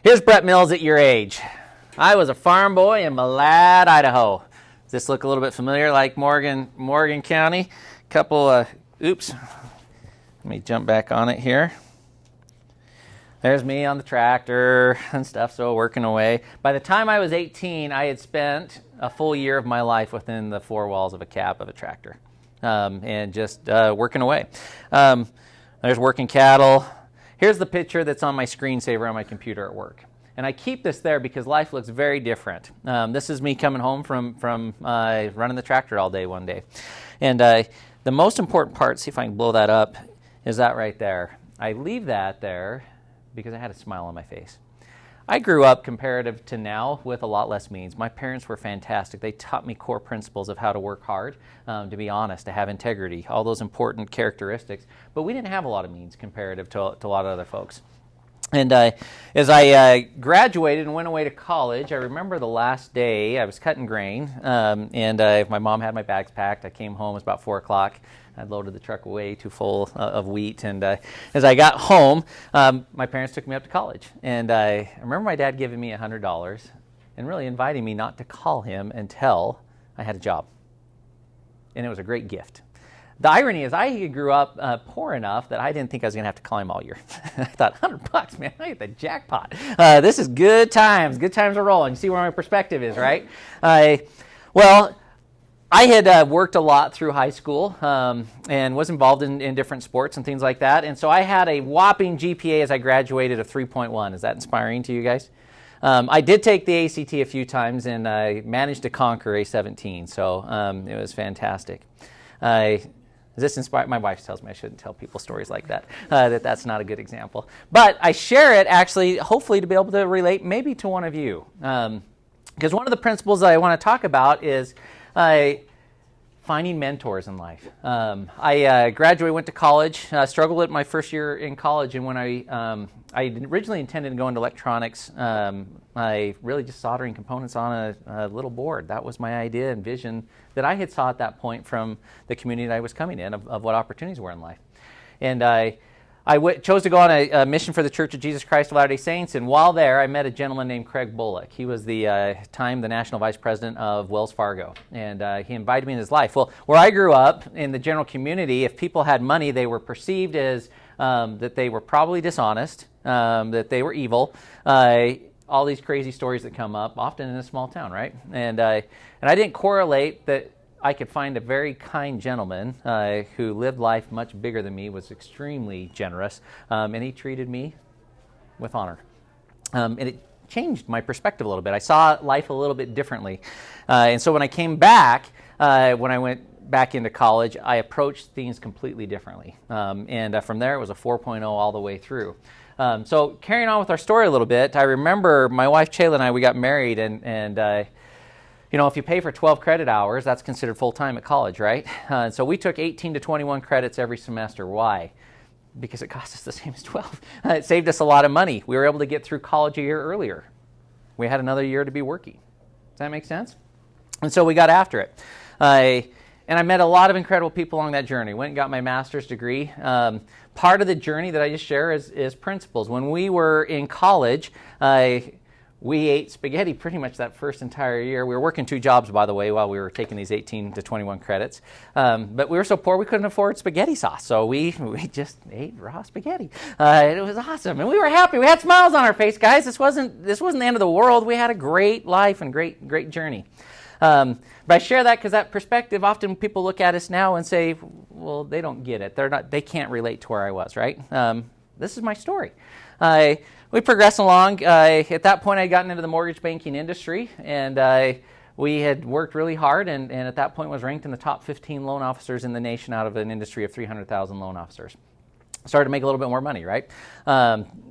Here's Brett Mills at your age. I was a farm boy in Malad, Idaho. Does this look a little bit familiar, like Morgan County? Oops. Let me jump back on it here. There's me on the tractor and stuff, so working away. By the time I was 18, I had spent a full year of my life within the four walls of a cab of a tractor and just working away. There's working cattle. Here's the picture that's on my screensaver on my computer at work. And I keep this there because life looks very different. This is me coming home from running the tractor all day one day. And the most important part, see if I can blow that up, is that right there. I leave that there because I had a smile on my face. I grew up, comparative to now, with a lot less means. My parents were fantastic. They taught me core principles of how to work hard, to be honest, to have integrity, all those important characteristics. But we didn't have a lot of means comparative to a lot of other folks. And as I graduated and went away to college, I remember the last day I was cutting grain, and my mom had my bags packed. I came home, it was about 4 o'clock. I'd loaded the truck way too full of wheat, and as I got home, my parents took me up to college. And I remember my dad giving me $100 and really inviting me not to call him until I had a job. And it was a great gift. The irony is I grew up poor enough that I didn't think I was going to have to call him all year. I thought, $100, man, I hit the jackpot. This is good times. Good times are rolling. You see where my perspective is, right? Well, I had worked a lot through high school and was involved in different sports and things like that. And so I had a whopping GPA as I graduated of 3.1. Is that inspiring to you guys? I did take the ACT a few times, and I managed to conquer a 17. So it was fantastic. This inspired? My wife tells me I shouldn't tell people stories like that, that's not a good example. But I share it actually, hopefully to be able to relate maybe to one of you. Because one of the principles that I want to talk about is finding mentors in life. I graduated, went to college, struggled at my first year in college, and when I originally intended to go into electronics, I really just soldering components on a little board. That was my idea and vision that I had saw at that point from the community that I was coming in of what opportunities were in life. And I chose to go on a mission for the Church of Jesus Christ of Latter-day Saints, and while there, I met a gentleman named Craig Bullock. He was the National Vice President of Wells Fargo, and he invited me in his life. Well, where I grew up in the general community, if people had money, they were perceived as that they were probably dishonest, that they were evil, all these crazy stories that come up, often in a small town, right? And I didn't correlate that I could find a very kind gentleman who lived life much bigger than me, was extremely generous, and he treated me with honor. And it changed my perspective a little bit. I saw life a little bit differently. And so when I came back, when I went back into college, I approached things completely differently. And from there, it was a 4.0 all the way through. So carrying on with our story a little bit, I remember my wife, Chayla, and I, we got married, and if you pay for 12 credit hours, that's considered full-time at college, right? So we took 18 to 21 credits every semester. Why? Because it cost us the same as 12. It saved us a lot of money. We were able to get through college a year earlier. We had another year to be working. Does that make sense? And so we got after it. And I met a lot of incredible people along that journey. Went and got my master's degree. Part of the journey that I just share is principles. When we were in college, we ate spaghetti pretty much that first entire year. We were working 2 jobs, by the way, while we were taking these 18 to 21 credits. But we were so poor we couldn't afford spaghetti sauce, so we just ate raw spaghetti. It was awesome, and we were happy. We had smiles on our face, guys. This wasn't the end of the world. We had a great life and great journey. But I share that because that perspective, often people look at us now and say, well, they don't get it. They can't relate to where I was, right? This is my story. We progressed along. At that point, I had gotten into the mortgage banking industry, and we had worked really hard, and at that point was ranked in the top 15 loan officers in the nation out of an industry of 300,000 loan officers. Started to make a little bit more money, right?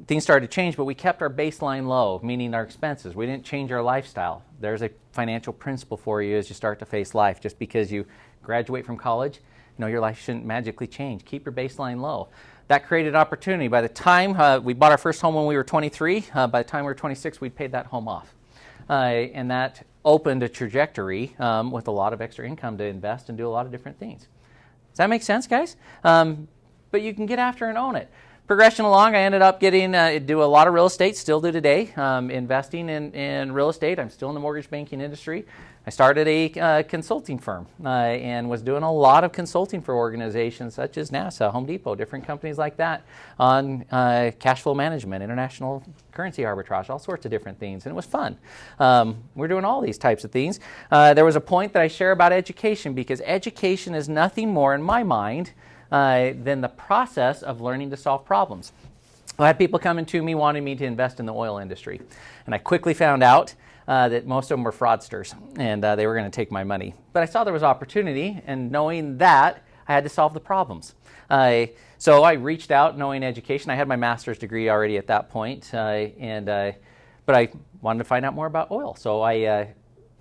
Things started to change, but we kept our baseline low, meaning our expenses. We didn't change our lifestyle. There's a financial principle for you as you start to face life. Just because you graduate from college, your life shouldn't magically change. Keep your baseline low. That created opportunity. By the time we bought our first home when we were 23, by the time we were 26, we'd paid that home off. And that opened a trajectory with a lot of extra income to invest and do a lot of different things. Does that make sense, guys? But you can get after and own it. progression along, I ended up getting do a lot of real estate, still do today, investing in real estate. I'm still in the mortgage banking industry. I started a consulting firm and was doing a lot of consulting for organizations such as NASA, Home Depot, different companies like that on cash flow management, international currency arbitrage, all sorts of different things. And it was fun. We're doing all these types of things. There was a point that I share about education, because education is nothing more in my mind than the process of learning to solve problems. I had people coming to me wanting me to invest in the oil industry. And I quickly found out that most of them were fraudsters, and they were going to take my money. But I saw there was opportunity, and knowing that, I had to solve the problems. So I reached out knowing education. I had my master's degree already at that point, but I wanted to find out more about oil. So I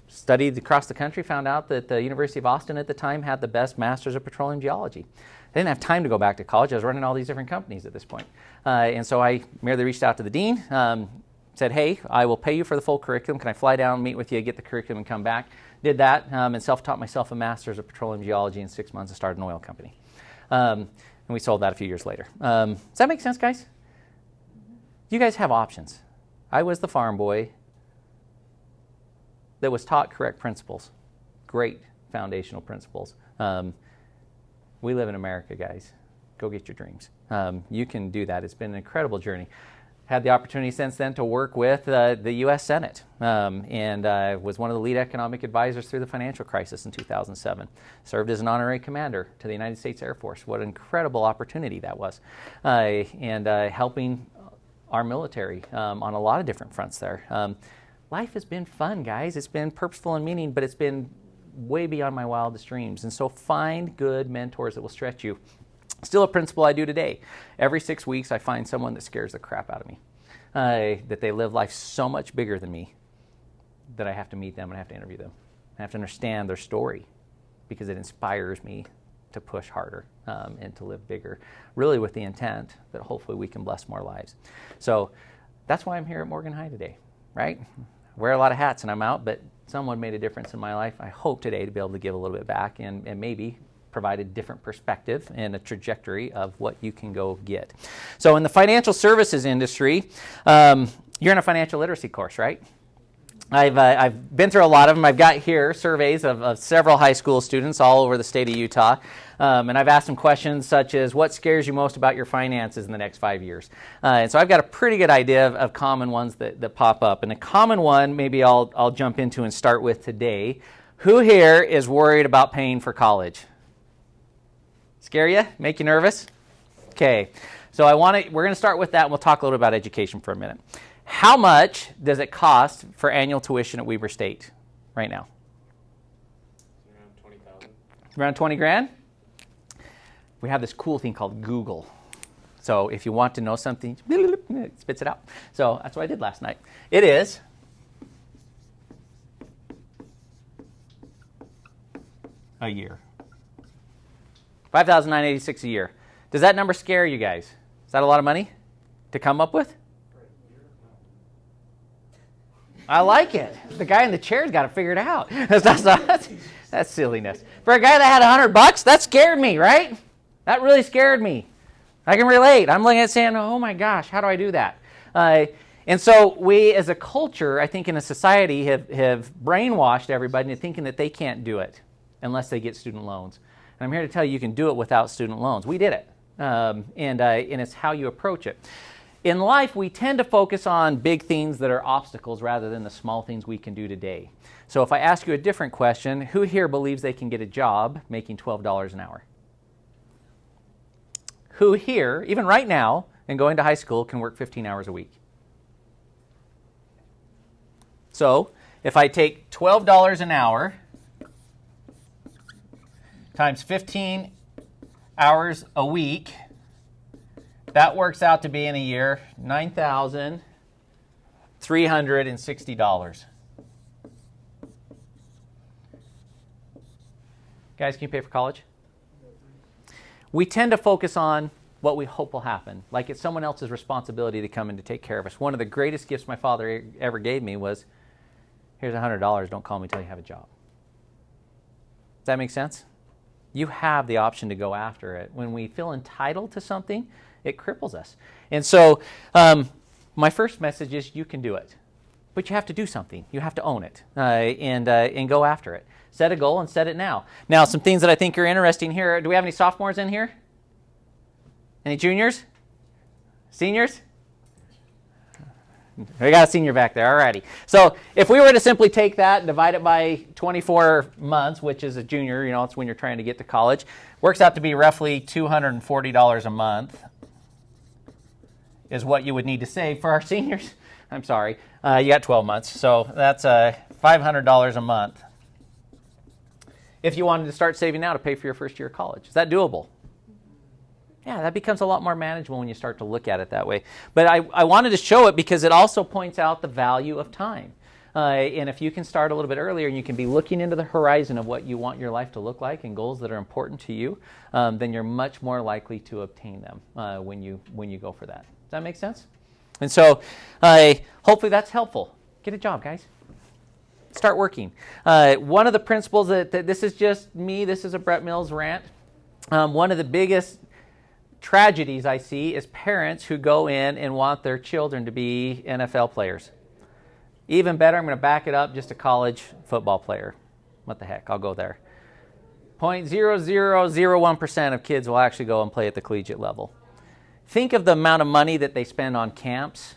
studied across the country, found out that the University of Austin at the time had the best Masters of Petroleum Geology. I didn't have time to go back to college. I was running all these different companies at this point. And so I merely reached out to the dean, said, hey, I will pay you for the full curriculum. Can I fly down, meet with you, get the curriculum, and come back? Did that and self-taught myself a Master's of Petroleum Geology in 6 months and started an oil company. And we sold that a few years later. Does that make sense, guys? You guys have options. I was the farm boy that was taught correct principles, great foundational principles. We live in America, guys. Go get your dreams. You can do that. It's been an incredible journey. Had the opportunity since then to work with the U.S. Senate and was one of the lead economic advisors through the financial crisis in 2007. Served as an honorary commander to the United States Air Force. What an incredible opportunity that was. And helping our military on a lot of different fronts there. Life has been fun, guys. It's been purposeful and meaning, but it's been way beyond my wildest dreams. And so find good mentors that will stretch you. Still a principle I do today. Every 6 weeks I find someone that scares the crap out of me. That they live life so much bigger than me that I have to meet them and I have to interview them. I have to understand their story because it inspires me to push harder and to live bigger, really with the intent that hopefully we can bless more lives. So that's why I'm here at Morgan High today, right? I wear a lot of hats and I'm out, but someone made a difference in my life. I hope today to be able to give a little bit back and maybe provide a different perspective and a trajectory of what you can go get. So in the financial services industry, you're in a financial literacy course, right? I've been through a lot of them. I've got here surveys of several high school students all over the state of Utah. And I've asked them questions such as, what scares you most about your finances in the next 5 years? And so I've got a pretty good idea of common ones that pop up. And a common one maybe I'll jump into and start with today. Who here is worried about paying for college? Scare you? Make you nervous? Okay. So we're going to start with that, and we'll talk a little about education for a minute. How much does it cost for annual tuition at Weber State right now? Around $20,000. Around 20 grand? We have this cool thing called Google. So if you want to know something, it spits it out. So that's what I did last night. It is a year. $5,986 a year. Does that number scare you guys? Is that a lot of money to come up with? I like it. The guy in the chair's got to figure it out. That's silliness. For a guy that had $100, that scared me, right? That really scared me. I can relate. I'm looking at it saying, oh my gosh, how do I do that? And so we as a culture, I think in a society, have brainwashed everybody into thinking that they can't do it unless they get student loans. And I'm here to tell you, you can do it without student loans. We did it. And it's how you approach it. In life, we tend to focus on big things that are obstacles rather than the small things we can do today. So if I ask you a different question, who here believes they can get a job making $12 an hour? Who here, even right now, and going to high school, can work 15 hours a week? So if I take $12 an hour times 15 hours a week, that works out to be in a year $9,360. Guys, can you pay for college? We tend to focus on what we hope will happen, like it's someone else's responsibility to come in to take care of us. One of the greatest gifts my father ever gave me was, here's $100, don't call me until you have a job. Does that make sense? You have the option to go after it. When we feel entitled to something, It cripples us. And so my first message is you can do it. But you have to do something. You have to own it and go after it. Set a goal and set it now. Now, some things that I think are interesting here. Do we have any sophomores in here? Any juniors? Seniors? We got a senior back there. All righty. So if we were to simply take that and divide it by 24 months, which is a junior, it's when you're trying to get to college, works out to be roughly $240 a month is what you would need to save. For our seniors, I'm sorry, you got 12 months. So that's $500 a month if you wanted to start saving now to pay for your first year of college. Is that doable? Yeah, that becomes a lot more manageable when you start to look at it that way. But I wanted to show it because it also points out the value of time. And if you can start a little bit earlier and you can be looking into the horizon of what you want your life to look like and goals that are important to you, then you're much more likely to obtain them when you go for that. Does that make sense? And so hopefully that's helpful. Get a job, guys. Start working. One of the principles that this is just me, this is a Brett Mills rant. One of the biggest tragedies I see is parents who go in and want their children to be NFL players. Even better, I'm going to back it up, just a college football player. What the heck, I'll go there. 0.0001% of kids will actually go and play at the collegiate level. Think of the amount of money that they spend on camps,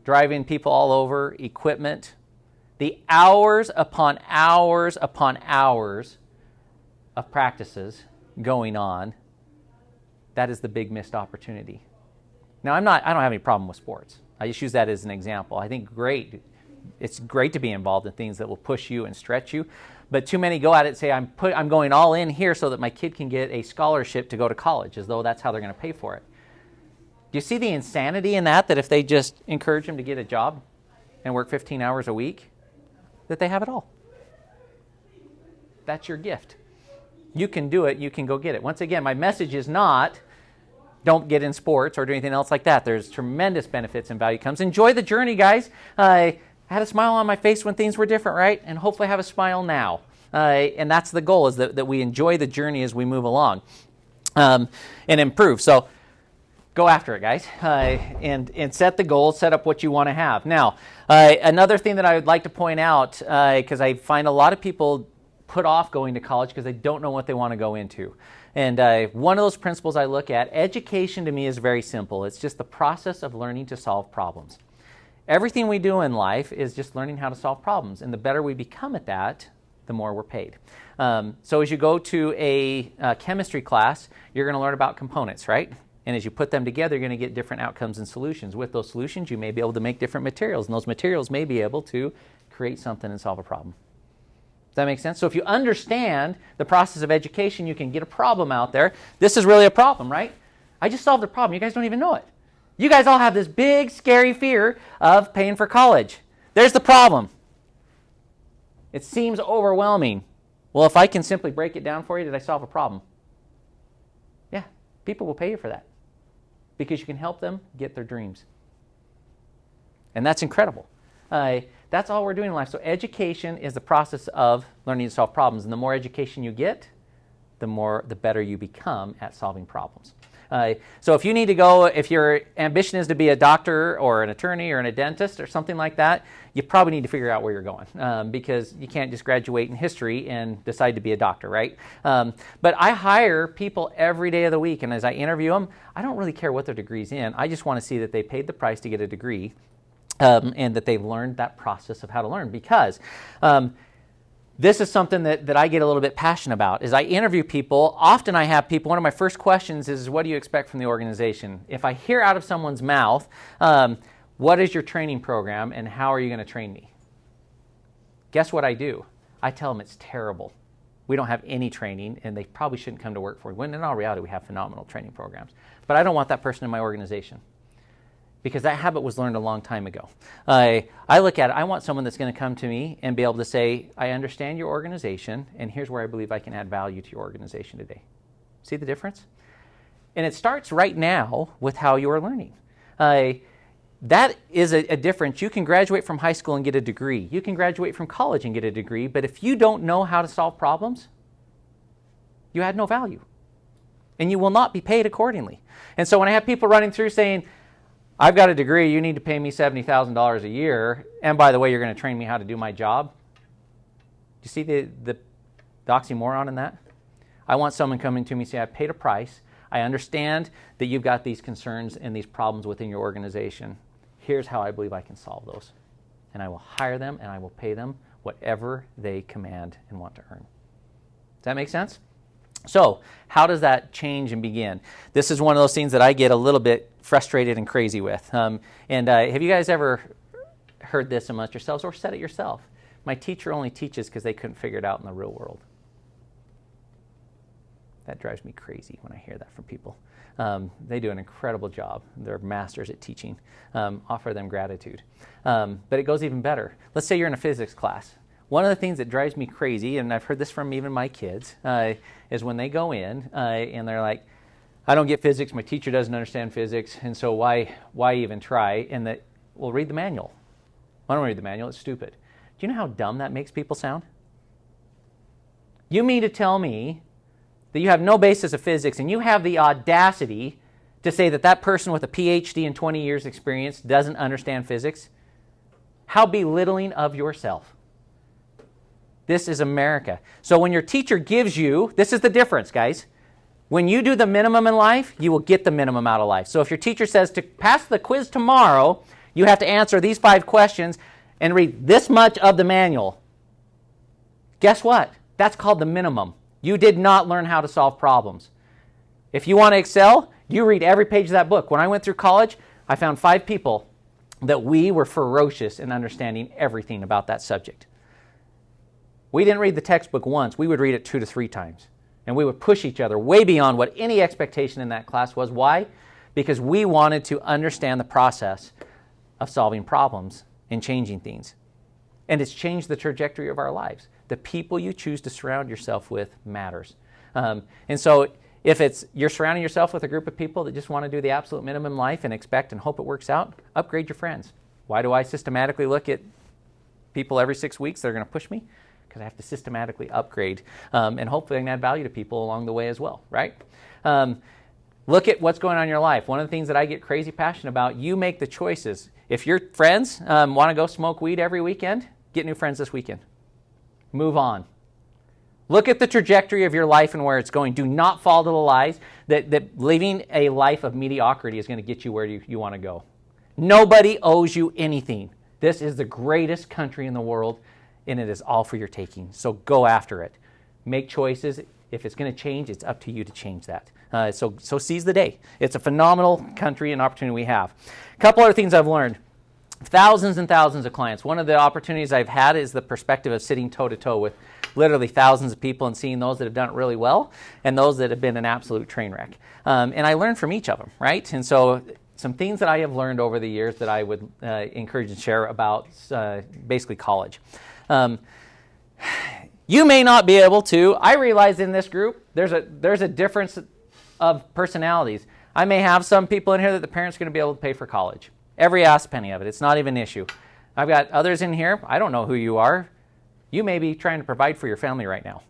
driving people all over, equipment, the hours upon hours upon hours of practices going on. That is the big missed opportunity. Now, I don't have any problem with sports. I just use that as an example. I think it's great to be involved in things that will push you and stretch you. But too many go at it and say, I'm going all in here so that my kid can get a scholarship to go to college, as though that's how they're going to pay for it. Do you see the insanity in that if they just encourage them to get a job and work 15 hours a week, that they have it all? That's your gift. You can do it. You can go get it. Once again, my message is not don't get in sports or do anything else like that. There's tremendous benefits and value comes. Enjoy the journey, guys. I had a smile on my face when things were different, right? And hopefully have a smile now. And that's the goal, is that we enjoy the journey as we move along and improve. So go after it, guys, and set the goal, set up what you want to have. Now, another thing that I would like to point out, because I find a lot of people put off going to college because they don't know what they want to go into. And one of those principles I look at, education to me is very simple. It's just the process of learning to solve problems. Everything we do in life is just learning how to solve problems. And the better we become at that, the more we're paid. So as you go to a chemistry class, you're going to learn about components, right? And as you put them together, you're going to get different outcomes and solutions. With those solutions, you may be able to make different materials. And those materials may be able to create something and solve a problem. Does that make sense? So if you understand the process of education, you can get a problem out there. This is really a problem, right? I just solved a problem. You guys don't even know it. You guys all have this big, scary fear of paying for college. There's the problem. It seems overwhelming. Well, if I can simply break it down for you, did I solve a problem? Yeah, people will pay you for that because you can help them get their dreams. And that's incredible. That's all we're doing in life. So education is the process of learning to solve problems. And the more education you get, the better you become at solving problems. So if you need to go, if your ambition is to be a doctor or an attorney or a dentist or something like that, you probably need to figure out where you're going because you can't just graduate in history and decide to be a doctor, right? But I hire people every day of the week, and as I interview them, I don't really care what their degree's in. I just want to see that they paid the price to get a degree and that they've learned that process of how to learn, because this is something that I get a little bit passionate about. As I interview people, often I have people, one of my first questions is, what do you expect from the organization? If I hear out of someone's mouth, what is your training program and how are you going to train me? Guess what I do? I tell them it's terrible. We don't have any training and they probably shouldn't come to work for you. When in all reality, we have phenomenal training programs. But I don't want that person in my organization, because that habit was learned a long time ago. I look at it, I want someone that's going to come to me and be able to say, I understand your organization, and here's where I believe I can add value to your organization today. See the difference? And it starts right now with how you are learning. That is a difference. You can graduate from high school and get a degree. You can graduate from college and get a degree, but if you don't know how to solve problems, you add no value. and you will not be paid accordingly. And so when I have people running through saying, I've got a degree, you need to pay me $70,000 a year, and by the way, you're going to train me how to do my job. Do you see the oxymoron in that? I want someone coming to me and say, I paid a price. I understand that you've got these concerns and these problems within your organization. Here's how I believe I can solve those. And I will hire them and I will pay them whatever they command and want to earn. Does that make sense? So how does that change and begin? This is one of those things that I get a little bit frustrated and crazy with. Have you guys ever heard this amongst yourselves or said it yourself? My teacher only teaches because they couldn't figure it out in the real world. That drives me crazy when I hear that from people. They do an incredible job. They're masters at teaching. Offer them gratitude. But it goes even better. Let's say you're in a physics class. One of the things that drives me crazy, and I've heard this from even my kids, is when they go in and they're like, I don't get physics, my teacher doesn't understand physics, and so why even try? And that, well, read the manual. I don't read the manual, it's stupid. Do you know how dumb that makes people sound? You mean to tell me that you have no basis of physics and you have the audacity to say that that person with a PhD and 20 years experience doesn't understand physics? How belittling of yourself. This is America. So when your teacher gives you, this is the difference, guys. When you do the minimum in life, you will get the minimum out of life. So if your teacher says to pass the quiz tomorrow, you have to answer these 5 questions and read this much of the manual. Guess what? That's called the minimum. You did not learn how to solve problems. If you want to excel, you read every page of that book. When I went through college, I found 5 people that we were ferocious in understanding everything about that subject. We didn't read the textbook once. We would read it 2 to 3 times. And we would push each other way beyond what any expectation in that class was. Why? Because we wanted to understand the process of solving problems and changing things. And it's changed the trajectory of our lives. The people you choose to surround yourself with matters. And so if you're surrounding yourself with a group of people that just want to do the absolute minimum in life and expect and hope it works out, upgrade your friends. Why do I systematically look at people every 6 weeks that are going to push me? Because I have to systematically upgrade and hopefully I can add value to people along the way as well, right? Look at what's going on in your life. One of the things that I get crazy passionate about, you make the choices. If your friends want to go smoke weed every weekend, get new friends this weekend. Move on. Look at the trajectory of your life and where it's going. Do not fall to the lies that living a life of mediocrity is going to get you where you want to go. Nobody owes you anything. This is the greatest country in the world, and it is all for your taking. So go after it. Make choices. If it's going to change, it's up to you to change that. So seize the day. It's a phenomenal country and opportunity we have. A couple other things I've learned. Thousands and thousands of clients. One of the opportunities I've had is the perspective of sitting toe-to-toe with literally thousands of people and seeing those that have done it really well and those that have been an absolute train wreck. And I learned from each of them, right? And so some things that I have learned over the years that I would encourage and share about basically college. You may not be able to. I realize in this group there's a difference of personalities. I may have some people in here that the parents are going to be able to pay for college. Every ass penny of it. It's not even an issue. I've got others in here. I don't know who you are. You may be trying to provide for your family right now.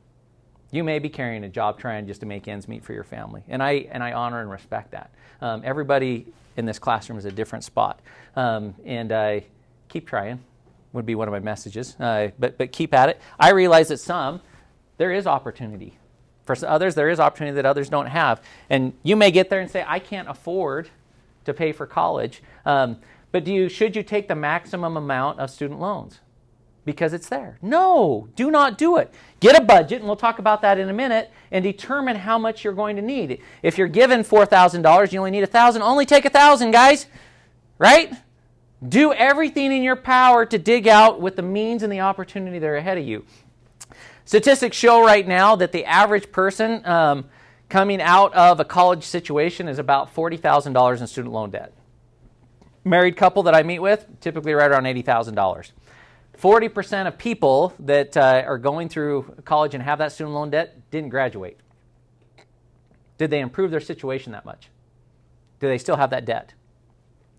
You may be carrying a job trying just to make ends meet for your family. And I honor and respect that. Everybody in this classroom is a different spot. And keep trying would be one of my messages. But keep at it. I realize that there is opportunity. For others, there is opportunity that others don't have. And you may get there and say, I can't afford to pay for college. But should you take the maximum amount of student loans? Because it's there. No, do not do it. Get a budget, and we'll talk about that in a minute, and determine how much you're going to need. If you're given $4,000, you only need $1,000. Only take $1,000, guys. Right? Do everything in your power to dig out with the means and the opportunity that are ahead of you. Statistics show right now that the average person coming out of a college situation is about $40,000 in student loan debt. Married couple that I meet with, typically right around $80,000. 40% of people that are going through college and have that student loan debt didn't graduate. Did they improve their situation that much? Do they still have that debt?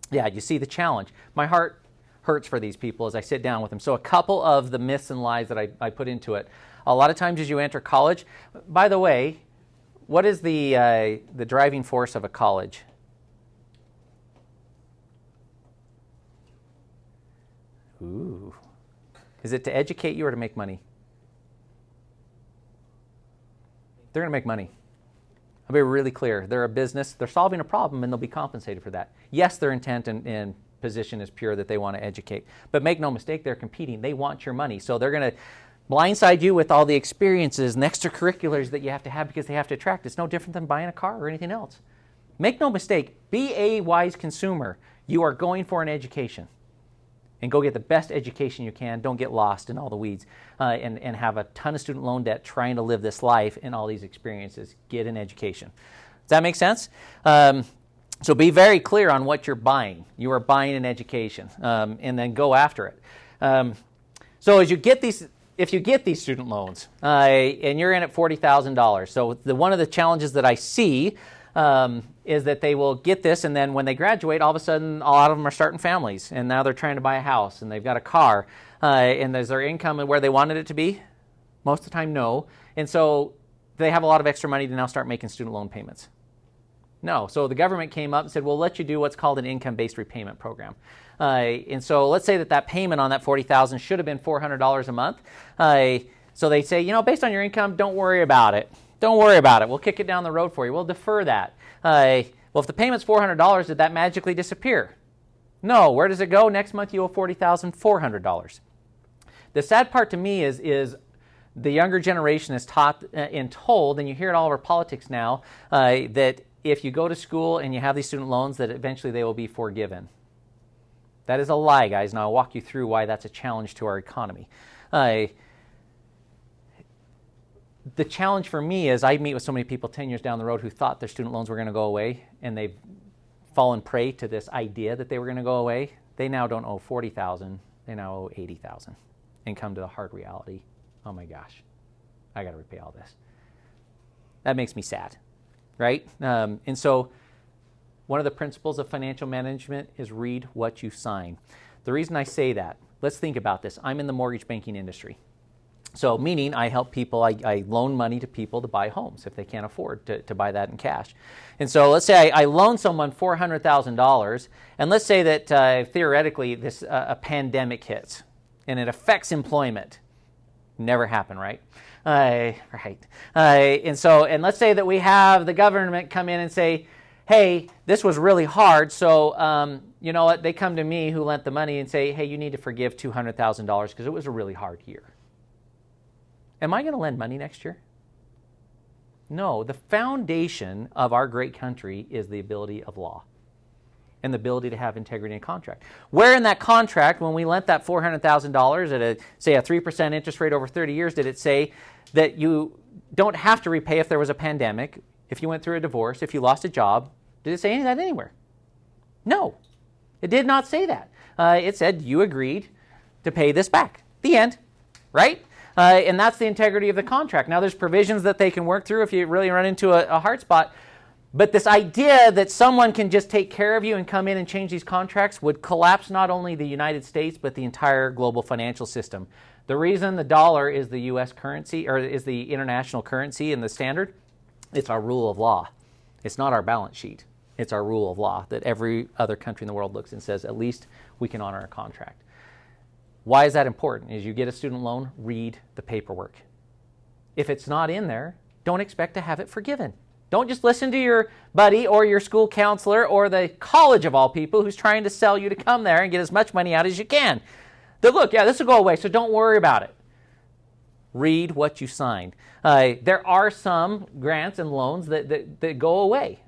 Yeah, you see the challenge. My heart hurts for these people as I sit down with them. So a couple of the myths and lies that I put into it. A lot of times as you enter college, by the way, What is the driving force of a college? Ooh. Is it to educate you or to make money? They're going to make money. I'll be really clear. They're a business. They're solving a problem, and they'll be compensated for that. Yes, their intent and position is pure that they want to educate. But make no mistake, they're competing. They want your money. So they're going to blindside you with all the experiences and extracurriculars that you have to have because they have to attract. It's no different than buying a car or anything else. Make no mistake, be a wise consumer. You are going for an education. And go get the best education you can. Don't get lost in all the weeds and have a ton of student loan debt trying to live this life and all these experiences. Get an education. Does that make sense? So be very clear on what you're buying. You are buying an education, and then go after it. So as you get these, if you get these student loans and you're in at $40,000, so one of the challenges that I see is that they will get this, and then when they graduate, all of a sudden, a lot of them are starting families, and now they're trying to buy a house, and they've got a car, and is their income where they wanted it to be? Most of the time, no. And so they have a lot of extra money to now start making student loan payments. No. So the government came up and said, we'll let you do what's called an income-based repayment program. And so let's say that payment on that $40,000 should have been $400 a month. So they say, based on your income, don't worry about it. Don't worry about it. We'll kick it down the road for you. We'll defer that. Well, if the payment's $400, did that magically disappear? No. Where does it go? Next month you owe $40,400. The sad part to me is the younger generation is taught and told, and you hear it all over politics now, that if you go to school and you have these student loans, that eventually they will be forgiven. That is a lie, guys, and I'll walk you through why that's a challenge to our economy. The challenge for me is I meet with so many people 10 years down the road who thought their student loans were going to go away, and they've fallen prey to this idea that they were going to go away. They now don't owe $40,000. They now owe $80,000 and come to the hard reality. Oh my gosh, I got to repay all this. That makes me sad, right? And so one of the principles of financial management is read what you sign. The reason I say that, let's think about this. I'm in the mortgage banking industry. So meaning I help people, I loan money to people to buy homes if they can't afford to buy that in cash. And so let's say I loan someone $400,000, and let's say that theoretically this a pandemic hits and it affects employment. Never happen, right? Right. And let's say that we have the government come in and say, hey, this was really hard, so you know what? They come to me who lent the money and say, hey, you need to forgive $200,000 because it was a really hard year. Am I going to lend money next year? No. The foundation of our great country is the ability of law and the ability to have integrity in contract. Where in that contract, when we lent that $400,000 at say a 3% interest rate over 30 years, did it say that you don't have to repay if there was a pandemic, if you went through a divorce, if you lost a job? Did it say any of that anywhere? No. It did not say that. It said you agreed to pay this back. The end. Right? And that's the integrity of the contract. Now, there's provisions that they can work through if you really run into a hard spot. But this idea that someone can just take care of you and come in and change these contracts would collapse not only the United States, but the entire global financial system. The reason the dollar is the U.S. currency, or is the international currency and the standard, it's our rule of law. It's not our balance sheet. It's our rule of law that every other country in the world looks and says, at least we can honor a contract. Why is that important? As you get a student loan, read the paperwork. If it's not in there, don't expect to have it forgiven. Don't just listen to your buddy or your school counselor or the college of all people who's trying to sell you to come there and get as much money out as you can. Look, yeah, this will go away, so don't worry about it. Read what you signed. There are some grants and loans that go away.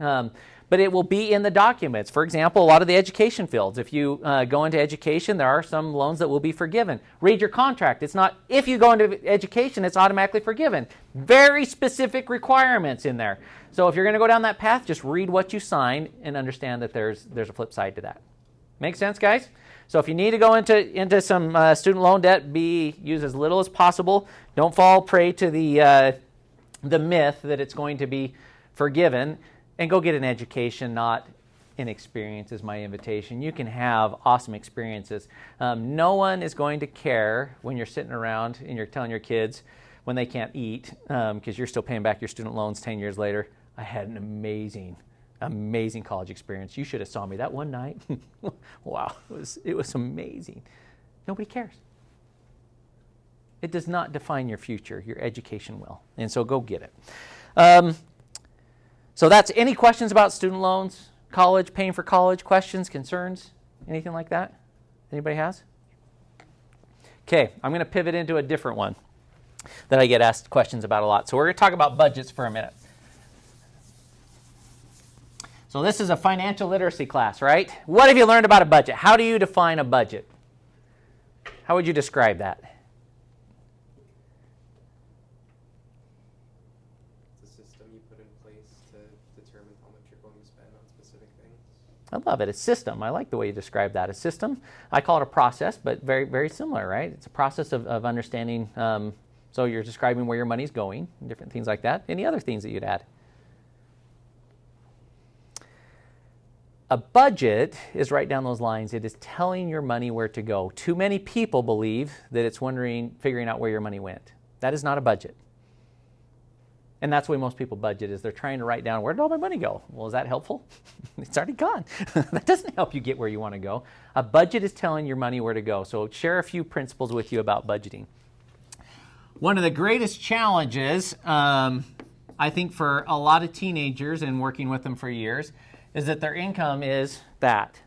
But it will be in the documents. For example, a lot of the education fields. If you go into education, there are some loans that will be forgiven. Read your contract. It's not if you go into education, it's automatically forgiven. Very specific requirements in there. So if you're going to go down that path, just read what you sign and understand that there's a flip side to that. Make sense, guys? So if you need to go into some student loan debt, use as little as possible. Don't fall prey to the myth that it's going to be forgiven. And go get an education, not an experience, is my invitation. You can have awesome experiences. No one is going to care when you're sitting around and you're telling your kids, when they can't eat because you're still paying back your student loans 10 years later. I had an amazing college experience. You should have saw me that one night. Wow, it was amazing. Nobody cares. It does not define your future. Your education will. And so go get it. So that's any questions about student loans, college, paying for college, questions, concerns, anything like that? Anybody has? Okay, I'm going to pivot into a different one that I get asked questions about a lot. So we're going to talk about budgets for a minute. So this is a financial literacy class, right? What have you learned about a budget? How do you define a budget? How would you describe that? I love it. A system. I like the way you describe that. A system. I call it a process, but very, very similar, right? It's a process of understanding. So you're describing where your money's going, different things like that. Any other things that you'd add? A budget is right down those lines. It is telling your money where to go. Too many people believe that it's figuring out where your money went. That is not a budget. And that's the way most people budget, is they're trying to write down, where did all my money go? Well, is that helpful? It's already gone. That doesn't help you get where you want to go. A budget is telling your money where to go. So share a few principles with you about budgeting. One of the greatest challenges, I think, for a lot of teenagers and working with them for years, is that their income is that.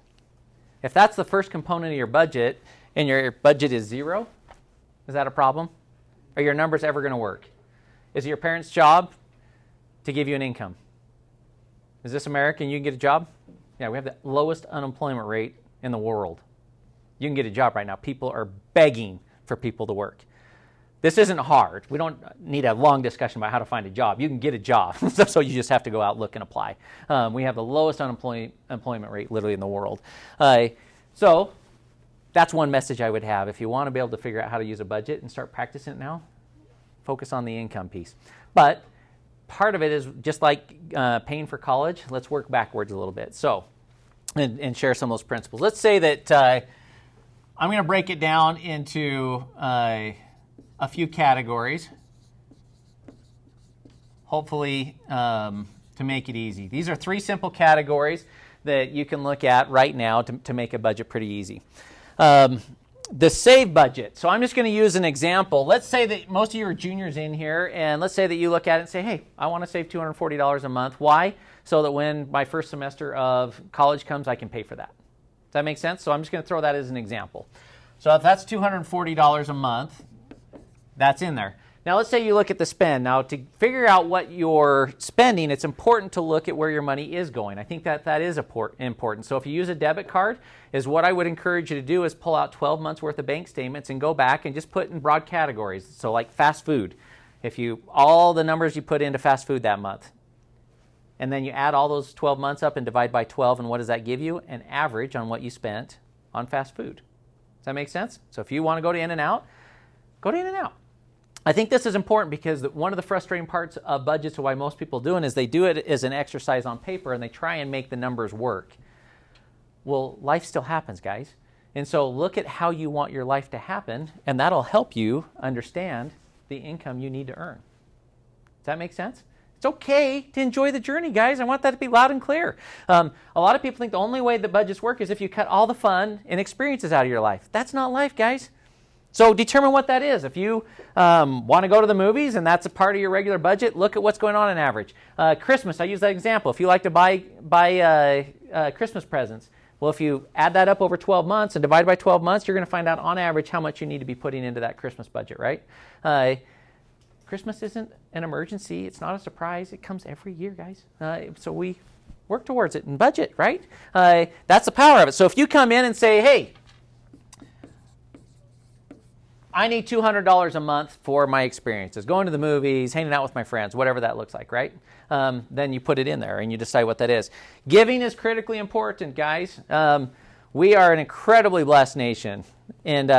If that's the first component of your budget and your budget is zero, is that a problem? Are your numbers ever going to work? Is it your parents' job to give you an income? Is this America and you can get a job? Yeah, we have the lowest unemployment rate in the world. You can get a job right now. People are begging for people to work. This isn't hard. We don't need a long discussion about how to find a job. You can get a job, so you just have to go out, look, and apply. We have the lowest employment rate literally in the world. So that's one message I would have. If you want to be able to figure out how to use a budget and start practicing it now, focus on the income piece. But part of it is just like paying for college. Let's work backwards a little bit. So, and share some of those principles. Let's say that I'm going to break it down into a few categories, hopefully to make it easy. These are 3 simple categories that you can look at right now to make a budget pretty easy. The save budget. So I'm just going to use an example. Let's say that most of you are juniors in here, and let's say that you look at it and say, hey, I want to save $240 a month. Why? So that when my first semester of college comes, I can pay for that. Does that make sense? So I'm just going to throw that as an example. So if that's $240 a month, that's in there. Now let's say you look at the spend. Now to figure out what you're spending, it's important to look at where your money is going. I think that is important. So if you use a debit card, is what I would encourage you to do is pull out 12 months worth of bank statements and go back and just put in broad categories. So like fast food, all the numbers you put into fast food that month, and then you add all those 12 months up and divide by 12, and what does that give you? An average on what you spent on fast food. Does that make sense? So if you want to go to In-N-Out, go to In-N-Out. I think this is important because one of the frustrating parts of budgets, why most people do it, is they do it as an exercise on paper and they try and make the numbers work. Well, life still happens, guys. And so look at how you want your life to happen, and that'll help you understand the income you need to earn. Does that make sense? It's okay to enjoy the journey, guys. I want that to be loud and clear. A lot of people think the only way that budgets work is if you cut all the fun and experiences out of your life. That's not life, guys. So determine what that is. If you want to go to the movies and that's a part of your regular budget, look at what's going on average. Christmas, I use that example. If you like to buy Christmas presents, well, if you add that up over 12 months and divide by 12 months, you're going to find out on average how much you need to be putting into that Christmas budget, right? Christmas isn't an emergency. It's not a surprise. It comes every year, guys. So we work towards it and budget, right? That's the power of it. So if you come in and say, hey, I need $200 a month for my experiences, going to the movies, hanging out with my friends, whatever that looks like, right? Then you put it in there and you decide what that is. Giving is critically important, guys. We are an incredibly blessed nation, and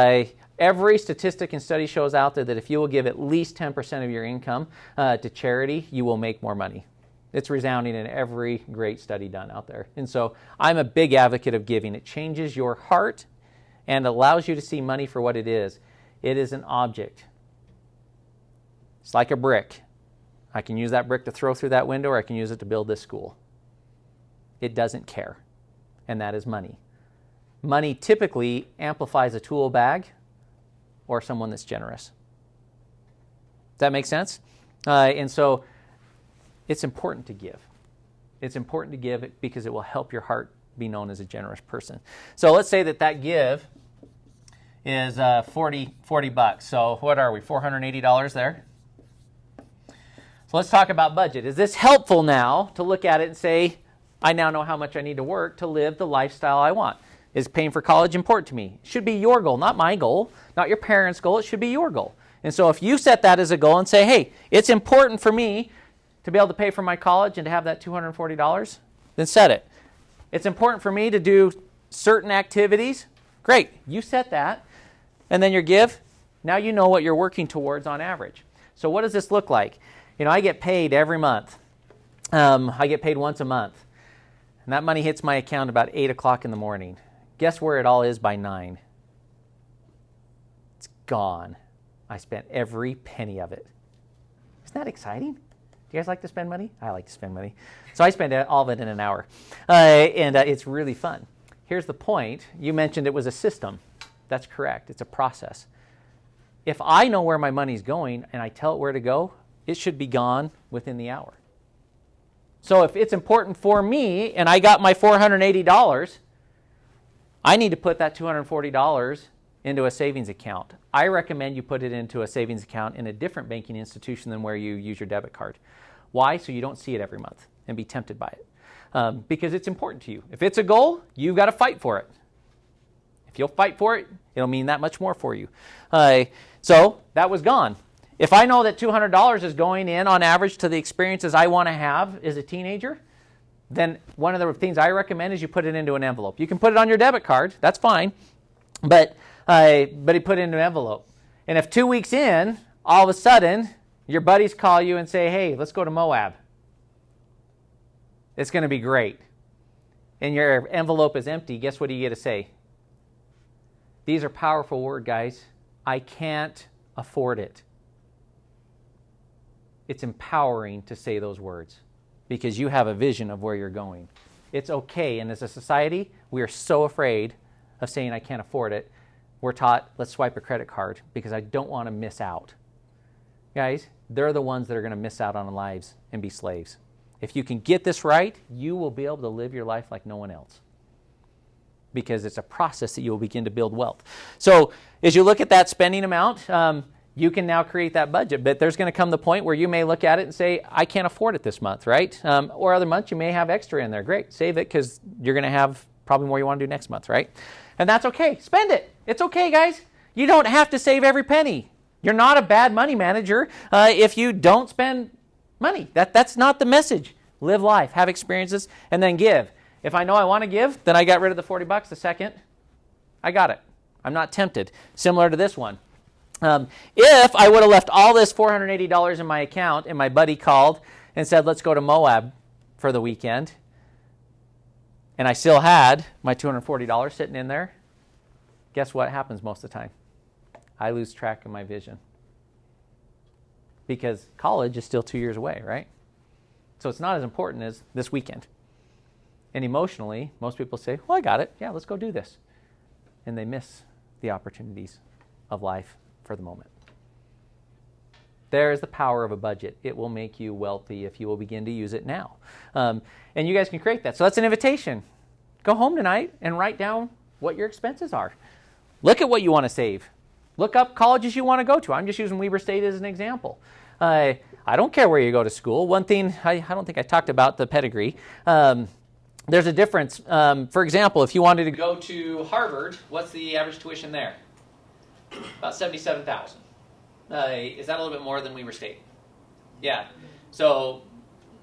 every statistic and study shows out there that if you will give at least 10% of your income to charity, you will make more money. It's resounding in every great study done out there. And so I'm a big advocate of giving. It changes your heart and allows you to see money for what it is. It is an object. It's like a brick. I can use that brick to throw through that window, or I can use it to build this school. It doesn't care, and that is money. Money typically amplifies a tool bag or someone that's generous. Does that make sense? And so it's important to give. It's important to give because it will help your heart be known as a generous person. So let's say that give is $40. So what are we, $480 there? So let's talk about budget. Is this helpful now to look at it and say, I now know how much I need to work to live the lifestyle I want? Is paying for college important to me? It should be your goal, not my goal, not your parents' goal. It should be your goal. And so if you set that as a goal and say, hey, it's important for me to be able to pay for my college and to have that $240, then set it. It's important for me to do certain activities. Great. You set that. And then your give, now you know what you're working towards on average. So what does this look like? I get paid every month. I get paid once a month. And that money hits my account about 8 o'clock in the morning. Guess where it all is by 9? It's gone. I spent every penny of it. Isn't that exciting? Do you guys like to spend money? I like to spend money. So I spend all of it in an hour. And it's really fun. Here's the point. You mentioned it was a system. That's correct. It's a process. If I know where my money's going and I tell it where to go, it should be gone within the hour. So if it's important for me and I got my $480, I need to put that $240 into a savings account. I recommend you put it into a savings account in a different banking institution than where you use your debit card. Why? So you don't see it every month and be tempted by it. Because it's important to you. If it's a goal, you've got to fight for it. If you'll fight for it, it'll mean that much more for you. So that was gone. If I know that $200 is going in on average to the experiences I want to have as a teenager, then one of the things I recommend is you put it into an envelope. You can put it on your debit card. That's fine. But you put it into an envelope. And if 2 weeks in, all of a sudden, your buddies call you and say, hey, let's go to Moab. It's going to be great. And your envelope is empty. Guess what do you get to say? These are powerful words, guys. I can't afford it. It's empowering to say those words because you have a vision of where you're going. It's okay. And as a society, we are so afraid of saying I can't afford it. We're taught, let's swipe a credit card because I don't want to miss out. Guys, they're the ones that are going to miss out on lives and be slaves. If you can get this right, you will be able to live your life like no one else because it's a process that you will begin to build wealth. So as you look at that spending amount, you can now create that budget, but there's going to come the point where you may look at it and say, I can't afford it this month, right? Or other months you may have extra in there. Great, save it because you're going to have probably more you want to do next month, right? And that's okay. Spend it. It's okay, guys. You don't have to save every penny. You're not a bad money manager if you don't spend money. That's not the message. Live life, have experiences, and then give. If I know I want to give, then I got rid of the $40 the second I got it. I'm not tempted. Similar to this one. If I would have left all this $480 in my account and my buddy called and said, let's go to Moab for the weekend, and I still had my $240 sitting in there, guess what happens most of the time? I lose track of my vision. Because college is still 2 years away, right? So it's not as important as this weekend. And emotionally, most people say, well, I got it. Yeah, let's go do this. And they miss the opportunities of life for the moment. There's the power of a budget. It will make you wealthy if you will begin to use it now. And you guys can create that. So that's an invitation. Go home tonight and write down what your expenses are. Look at what you want to save. Look up colleges you want to go to. I'm just using Weber State as an example. I don't care where you go to school. One thing, I don't think I talked about the pedigree. There's a difference. For example, if you wanted to go to Harvard, what's the average tuition there? About $77,000. Is that a little bit more than Weber State? Yeah. So,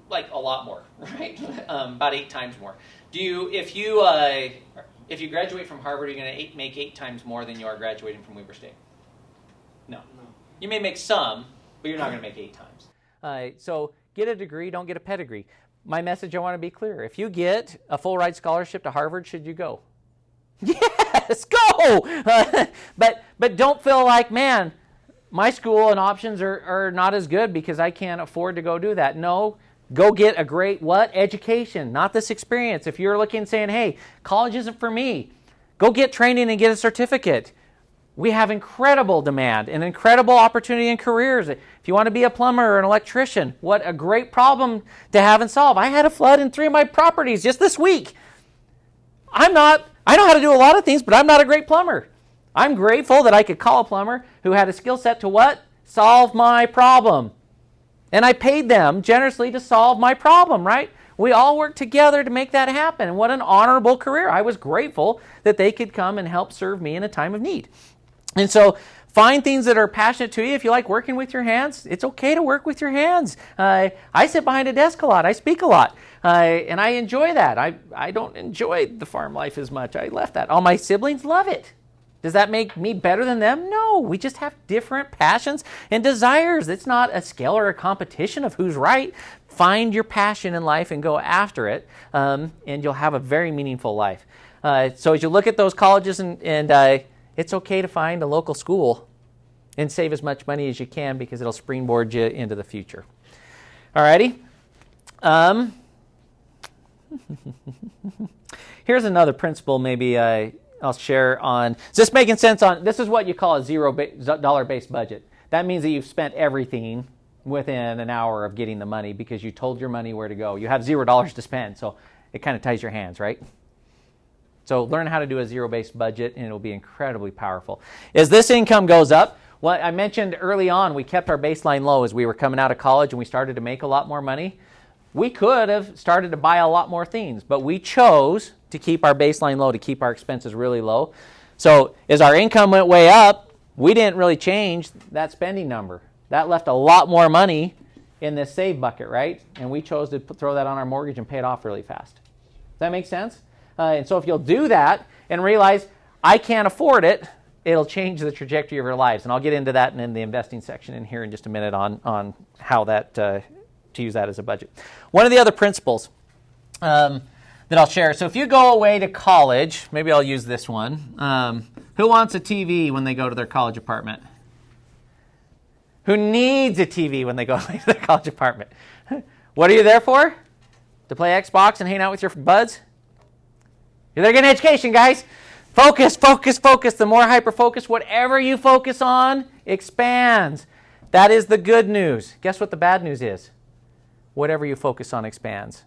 like a lot more, right? About 8 times more. If you graduate from Harvard, are you going to make 8 times more than you are graduating from Weber State? No. You may make some, but you're not going to make 8 times. So get a degree, don't get a pedigree. My message, I want to be clear. If you get a full ride scholarship to Harvard, should you go? Yes, go! But don't feel like, man, my school and options are not as good because I can't afford to go do that. No, go get a great what? Education, not this experience. If you're looking saying, hey, college isn't for me, go get training and get a certificate. We have incredible demand and incredible opportunity in careers. If you want to be a plumber or an electrician, what a great problem to have and solve. I had a flood in 3 of my properties just this week. I know how to do a lot of things, but I'm not a great plumber. I'm grateful that I could call a plumber who had a skill set to what? Solve my problem. And I paid them generously to solve my problem, right? We all work together to make that happen. And what an honorable career. I was grateful that they could come and help serve me in a time of need. And so find things that are passionate to you. If you like working with your hands, it's okay to work with your hands. I sit behind a desk a lot. I speak a lot. And I enjoy that. I don't enjoy the farm life as much. I left that. All my siblings love it. Does that make me better than them? No. We just have different passions and desires. It's not a scale or a competition of who's right. Find your passion in life and go after it, and you'll have a very meaningful life. So as you look at those colleges, and it's okay to find a local school and save as much money as you can because it'll springboard you into the future. All righty. Here's another principle maybe I'll share on. Is this making sense? This is what you call a $0 budget. That means that you've spent everything within an hour of getting the money because you told your money where to go. You have $0 to spend, so it kind of ties your hands, right? So learn how to do a zero-based budget, and it'll be incredibly powerful. As this income goes up, what I mentioned early on, we kept our baseline low as we were coming out of college and we started to make a lot more money. We could have started to buy a lot more things, but we chose to keep our baseline low, to keep our expenses really low. So as our income went way up, we didn't really change that spending number. That left a lot more money in this save bucket, right? And we chose to throw that on our mortgage and pay it off really fast. Does that make sense? And so if you'll do that and realize, I can't afford it, it'll change the trajectory of your lives. And I'll get into that in the investing section in here in just a minute on how that to use that as a budget. One of the other principles that I'll share. So if you go away to college, maybe I'll use this one. Who wants a TV when they go to their college apartment? Who needs a TV when they go away to their college apartment? What are you there for? To play Xbox and hang out with your buds? You're there to get an education, guys. Focus, focus, focus. The more hyper-focus, whatever you focus on expands. That is the good news. Guess what the bad news is? Whatever you focus on expands.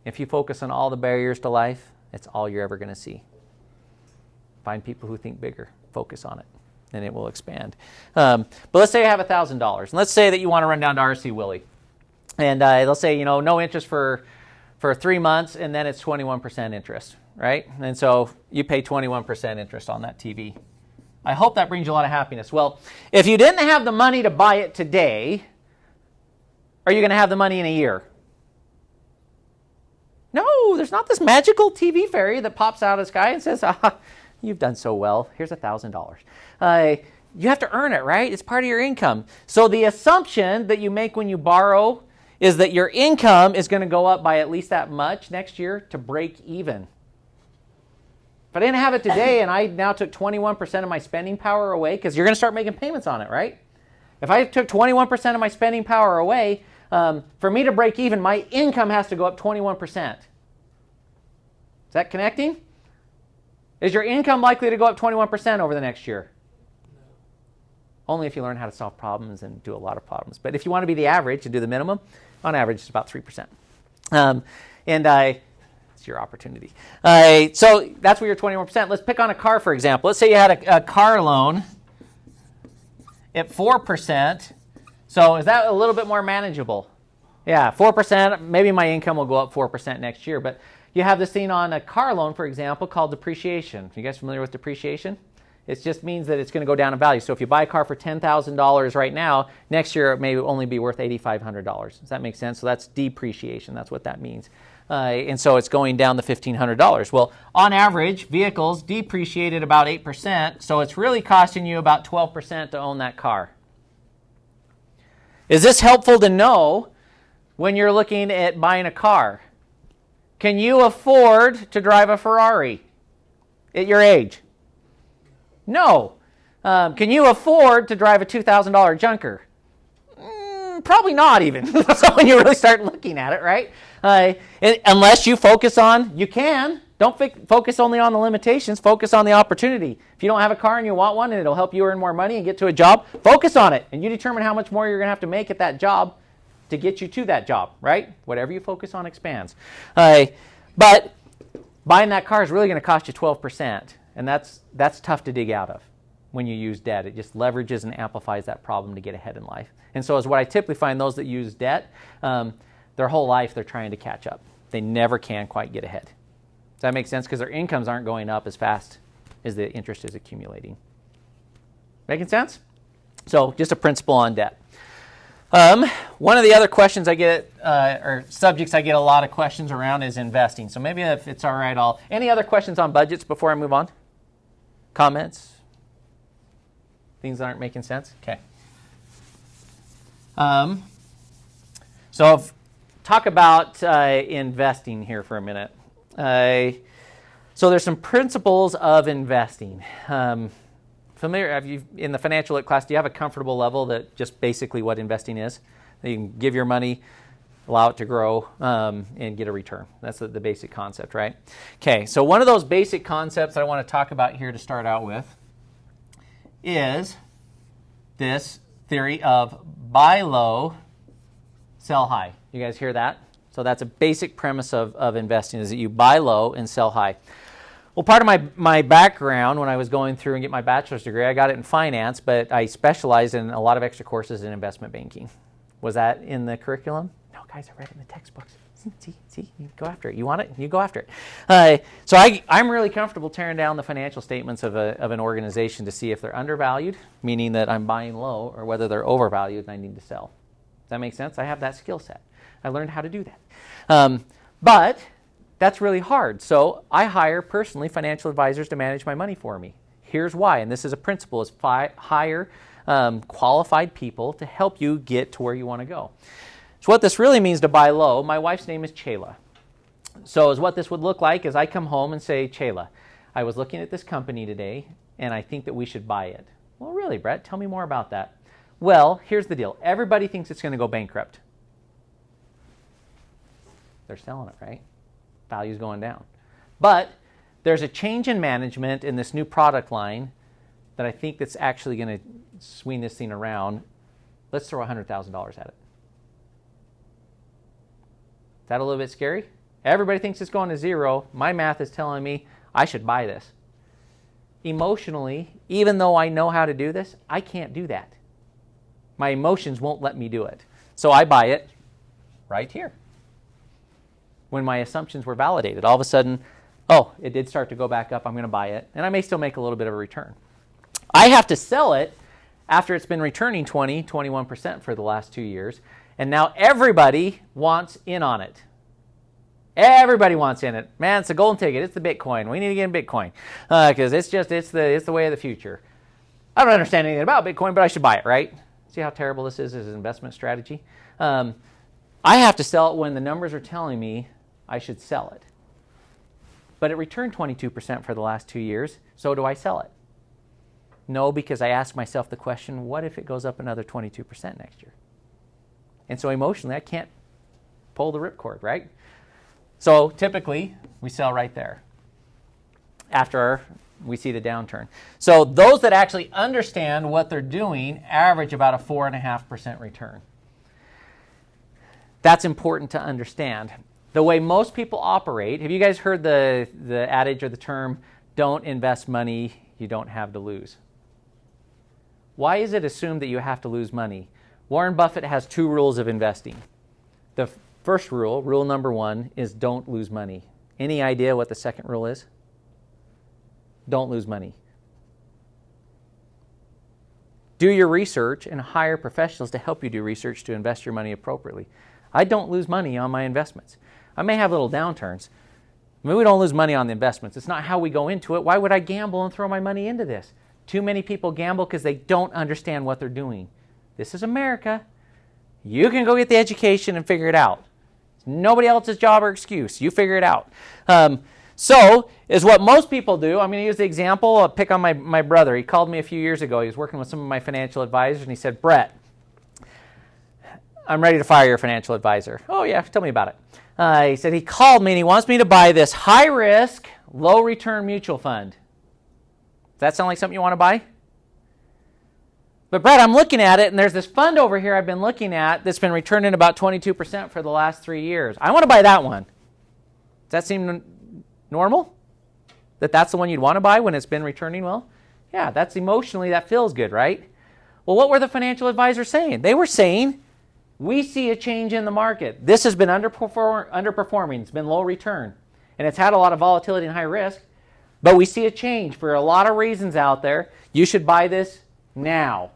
If you focus on all the barriers to life, it's all you're ever going to see. Find people who think bigger. Focus on it, and it will expand. But let's say you have $1,000. And let's say that you want to run down to R.C. Willey. And let's say, no interest for 3 months, and then it's 21% interest, right? And so you pay 21% interest on that TV. I hope that brings you a lot of happiness. Well, if you didn't have the money to buy it today, are you going to have the money in a year? No, there's not this magical TV fairy that pops out of the sky and says, you've done so well. Here's $1,000. You have to earn it, right? It's part of your income. So the assumption that you make when you borrow is that your income is going to go up by at least that much next year to break even. If I didn't have it today and I now took 21% of my spending power away, because you're going to start making payments on it, right? If I took 21% of my spending power away, for me to break even, my income has to go up 21%. Is that connecting? Is your income likely to go up 21% over the next year? Only if you learn how to solve problems and do a lot of problems. But if you want to be the average and do the minimum, on average, it's about 3%. It's your opportunity. So that's where your 21%. Let's pick on a car, for example. Let's say you had a car loan at 4%. So is that a little bit more manageable? Yeah, 4%. Maybe my income will go up 4% next year. But you have this thing on a car loan, for example, called depreciation. Are you guys familiar with depreciation? It just means that it's going to go down in value. So if you buy a car for $10,000 right now, next year it may only be worth $8,500. Does that make sense? So that's depreciation. That's what that means. And so it's going down to $1,500. Well, on average, vehicles depreciate at about 8%. So it's really costing you about 12% to own that car. Is this helpful to know when you're looking at buying a car? Can you afford to drive a Ferrari at your age? No. Can you afford to drive a $2,000 junker? Probably not even. So when you really start looking at it, right? Unless you focus on, you can. Don't focus only on the limitations. Focus on the opportunity. If you don't have a car and you want one and it'll help you earn more money and get to a job, focus on it. And you determine how much more you're going to have to make at that job to get you to that job, right? Whatever you focus on expands. But buying that car is really going to cost you 12%. And that's tough to dig out of when you use debt. It just leverages and amplifies that problem to get ahead in life. And so is what I typically find those that use debt, their whole life they're trying to catch up. They never can quite get ahead. Does that make sense? Because their incomes aren't going up as fast as the interest is accumulating. Making sense? So just a principle on debt. One of the other questions I get, or subjects I get a lot of questions around is investing. So maybe if it's all right, any other questions on budgets before I move on? Comments? Things that aren't making sense? Okay. So talk about investing here for a minute. So there's some principles of investing. Familiar? In the financial lit class, do you have a comfortable level that just basically what investing is? That you can give your money, allow it to grow, and get a return. That's the basic concept, right? Okay, so one of those basic concepts I want to talk about here to start out with is this theory of buy low, sell high. You guys hear that? So that's a basic premise of investing, is that you buy low and sell high. Well, part of my background when I was going through and get my bachelor's degree, I got it in finance, but I specialized in a lot of extra courses in investment banking. Was that in the curriculum? No, guys, I read it in the textbooks. See, you go after it. You want it? You go after it. So I'm really comfortable tearing down the financial statements of an organization to see if they're undervalued, meaning that I'm buying low, or whether they're overvalued and I need to sell. Does that make sense? I have that skill set. I learned how to do that. But that's really hard. So I hire personally financial advisors to manage my money for me. Here's why, and this is a principle, is hire qualified people to help you get to where you want to go. So what this really means to buy low, my wife's name is Chayla. So is what this would look like is I come home and say, Chayla, I was looking at this company today and I think that we should buy it. Well, really, Brett, tell me more about that. Well, here's the deal. Everybody thinks it's going to go bankrupt. They're selling it, right? Value's going down. But there's a change in management in this new product line that I think that's actually going to swing this thing around. Let's throw $100,000 at it. Is that a little bit scary? Everybody thinks it's going to zero. My math is telling me I should buy this. Emotionally, even though I know how to do this, I can't do that. My emotions won't let me do it. So I buy it right here. When my assumptions were validated, all of a sudden, oh, it did start to go back up. I'm going to buy it. And I may still make a little bit of a return. I have to sell it after it's been returning 20, 21% for the last 2 years. And now everybody wants in on it. Everybody wants in it. Man, it's a golden ticket. It's the Bitcoin. We need to get in Bitcoin because it's the way of the future. I don't understand anything about Bitcoin, but I should buy it, right? See how terrible this is as an investment strategy? I have to sell it when the numbers are telling me I should sell it. But it returned 22% for the last 2 years, so do I sell it? No, because I ask myself the question, what if it goes up another 22% next year? And so emotionally, I can't pull the ripcord, right? So typically, we sell right there after we see the downturn. So those that actually understand what they're doing average about a 4.5% return. That's important to understand. The way most people operate, have you guys heard the adage or the term, don't invest money you don't have to lose? Why is it assumed that you have to lose money? Warren Buffett has 2 rules of investing. The first rule, rule number 1, is don't lose money. Any idea what the second rule is? Don't lose money. Do your research and hire professionals to help you do research to invest your money appropriately. I don't lose money on my investments. I may have little downturns. I mean, we don't lose money on the investments. It's not how we go into it. Why would I gamble and throw my money into this? Too many people gamble because they don't understand what they're doing. This is America. You can go get the education and figure it out. It's nobody else's job or excuse. You figure it out. So is what most people do. I'm going to use the example. I'll pick on my brother. He called me a few years ago. He was working with some of my financial advisors, and he said, Brett, I'm ready to fire your financial advisor. Oh, yeah, tell me about it. He said he called me, and he wants me to buy this high-risk, low-return mutual fund. Does that sound like something you want to buy? But Brett, I'm looking at it, and there's this fund over here I've been looking at that's been returning about 22% for the last 3 years. I want to buy that one. Does that seem normal? That's the one you'd want to buy when it's been returning well? Yeah, that's emotionally, that feels good, right? Well, what were the financial advisors saying? They were saying, we see a change in the market. This has been underperforming. It's been low return. And it's had a lot of volatility and high risk. But we see a change for a lot of reasons out there. You should buy this now.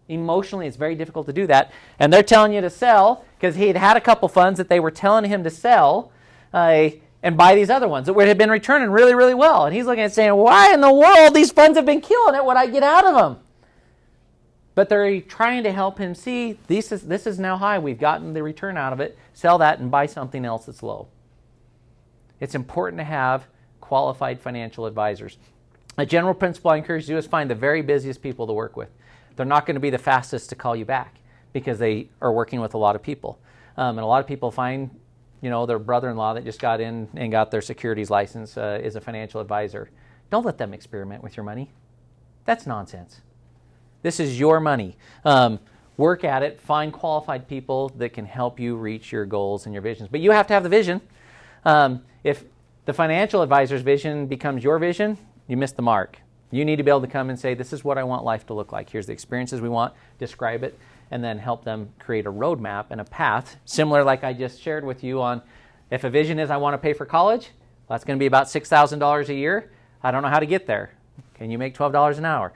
Emotionally, it's very difficult to do that. And they're telling you to sell because he had a couple funds that they were telling him to sell and buy these other ones that would have been returning really, really well. And he's looking at it saying, why in the world these funds have been killing it? What I get out of them? But they're trying to help him see this is now high. We've gotten the return out of it. Sell that and buy something else that's low. It's important to have qualified financial advisors. A general principle I encourage you to do is find the very busiest people to work with. They're not going to be the fastest to call you back because they are working with a lot of people. And a lot of people find, their brother-in-law that just got in and got their securities license is a financial advisor. Don't let them experiment with your money. That's nonsense. This is your money. Work at it. Find qualified people that can help you reach your goals and your visions. But you have to have the vision. If the financial advisor's vision becomes your vision, you miss the mark. You need to be able to come and say, this is what I want life to look like. Here's the experiences we want. Describe it, and then help them create a roadmap and a path, similar like I just shared with you on if a vision is I want to pay for college, well, that's going to be about $6,000 a year. I don't know how to get there. Can you make $12 an hour?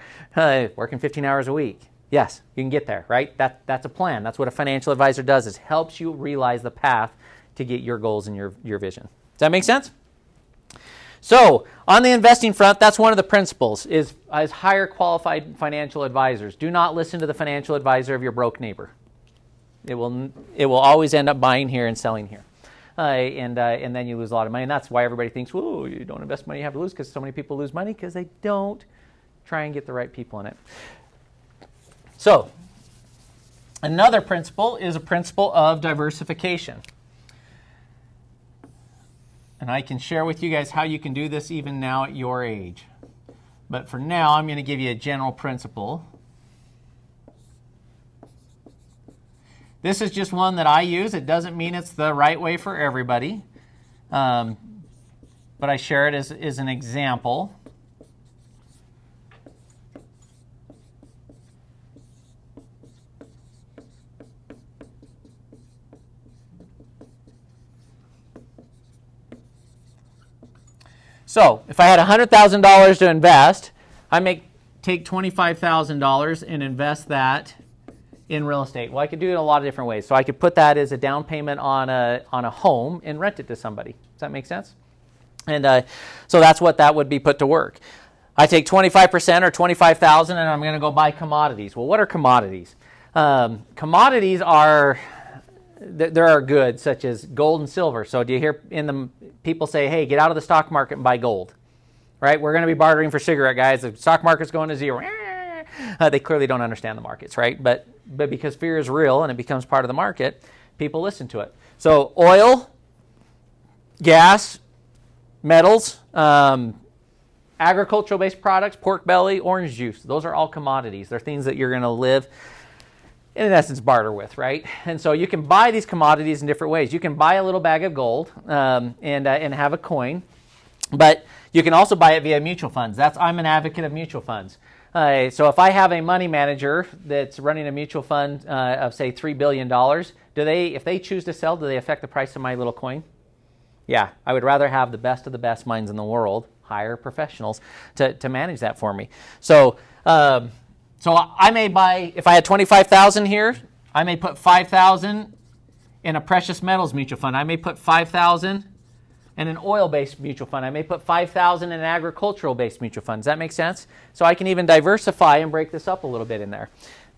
Working 15 hours a week. Yes, you can get there, right? That's a plan. That's what a financial advisor does, is helps you realize the path to get your goals and your vision. Does that make sense? So on the investing front, that's one of the principles, is hire qualified financial advisors. Do not listen to the financial advisor of your broke neighbor. It will always end up buying here and selling here. And then you lose a lot of money. And that's why everybody thinks, whoa, you don't invest money you have to lose, because so many people lose money because they don't try and get the right people in it. So another principle is a principle of diversification. And I can share with you guys how you can do this even now at your age. But for now, I'm going to give you a general principle. This is just one that I use. It doesn't mean it's the right way for everybody. But I share it as an example. So if I had $100,000 to invest, I may take $25,000 and invest that in real estate. Well, I could do it in a lot of different ways. So I could put that as a down payment on a home and rent it to somebody. Does that make sense? And so that's what that would be put to work. I take 25% or $25,000 and I'm going to go buy commodities. Well, what are commodities? Commodities are... There are goods such as gold and silver. So do you hear people say, hey, get out of the stock market and buy gold? Right? We're going to be bartering for cigarette guys. The stock market's going to zero. They clearly don't understand the markets, right? But because fear is real and it becomes part of the market, people listen to it. So oil, gas, metals, agricultural-based products, pork belly, orange juice. Those are all commodities. They're things that you're going to live in essence, barter with, right? And so you can buy these commodities in different ways. You can buy a little bag of gold and have a coin, but you can also buy it via mutual funds. I'm an advocate of mutual funds. So if I have a money manager that's running a mutual fund of, say, $3 billion, if they choose to sell, do they affect the price of my little coin? Yeah, I would rather have the best of the best minds in the world, hire professionals, to manage that for me. So I may buy, if I had $25,000 here, I may put $5,000 in a precious metals mutual fund. I may put $5,000 in an oil-based mutual fund. I may put $5,000 in an agricultural-based mutual fund. Does that make sense? So I can even diversify and break this up a little bit in there.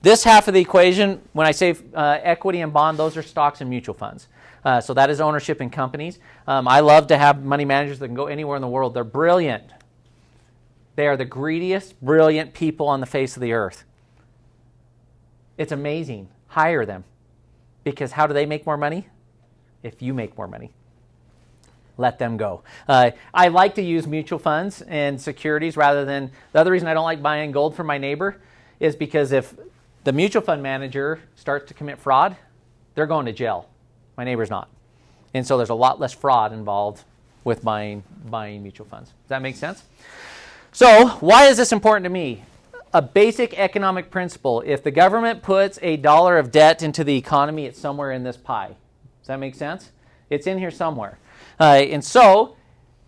This half of the equation, when I say equity and bond, those are stocks and mutual funds. So that is ownership in companies. I love to have money managers that can go anywhere in the world. They're brilliant. They are the greediest, brilliant people on the face of the earth. It's amazing. Hire them. Because how do they make more money? If you make more money. Let them go. I like to use mutual funds and securities rather than... The other reason I don't like buying gold from my neighbor is because if the mutual fund manager starts to commit fraud, they're going to jail. My neighbor's not. And so there's a lot less fraud involved with buying mutual funds. Does that make sense? So why is this important to me? A basic economic principle. If the government puts $1 of debt into the economy, it's somewhere in this pie. Does that make sense? It's in here somewhere. And so